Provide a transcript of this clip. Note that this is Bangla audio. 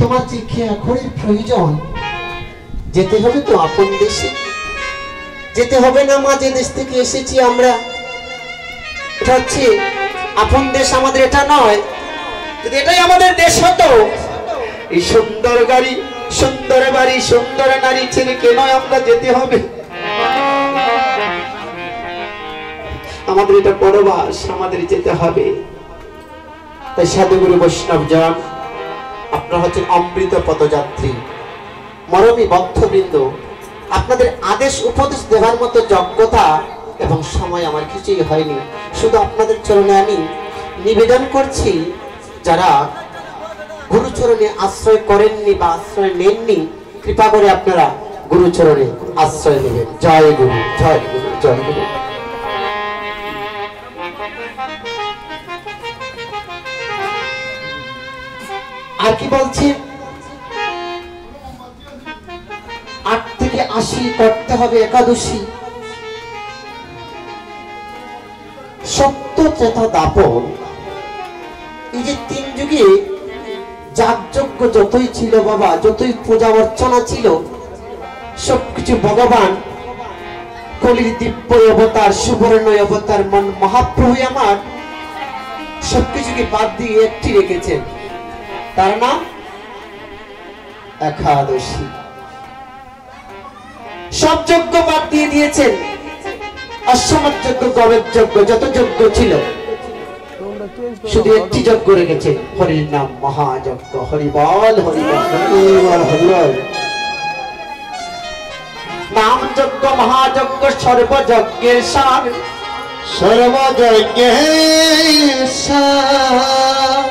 তোমার যে এখনই প্রয়োজন, যেতে হবে তো আপন দেশে। যেতে হবে না মা, যে দেশ থেকে এসেছি আমরা, এটা হচ্ছে আপন দেশ আমাদের, এটা নয়। যদি এটাই আমাদের দেশ হতো, এই সুন্দর গাড়ি, সুন্দর বাড়ি, সুন্দর নারী ছেড়ে কেন আমরা যেতে হবে? আমাদের এটা পরবাস, আমাদের যেতে হবে। তাই সাধুগুরু বৈষ্ণব জন, আপনারা হচ্ছেন অমৃত পথযাত্রী, মরমী ভক্তবৃন্দ। আপনাদের আদেশ উপদেশ দেওয়ার মতো যোগ্যতা এবং সময় আমার কিছুই হয়নি। শুধু আপনাদের চরণে আমি নিবেদন করছি, যারা গুরুচরণে আশ্রয় করেননি বা আশ্রয় নেননি, কৃপা করে আপনারা গুরুচরণে আশ্রয় নেবেন। জয় গুরু, জয় গুরু, জয় গুরু। আর কি বলছি, 8 থেকে 80 করতে হবে একাদশী। সত্য তথা দাপন, এই যে 3 যুগে যাগযজ্ঞ যতই ছিল বাবা, যতই পূজা অর্চনা ছিল, সবকিছু ভগবান কলির দিব্য অবতার, সুবর্ণ অবতার মন মহাপ্রভু আমার সবকিছুকে বাদ দিয়ে একটি রেখেছেন, তার নাম একাদশী। সব যজ্ঞ বাদ দিয়ে দিয়েছেন, অশ্বমেধ যজ্ঞ, গবের যজ্ঞ, যত যজ্ঞ ছিল, শুধু একটি যজ্ঞ রেখেছেন, হরির নাম মহাযজ্ঞ। হরিবল, হরিবল, হরিবল, হরিবল। নাম যজ্ঞ, মহাযজ্ঞ, সর্বযজ্ঞের সার, সর্বযজ্ঞের সার।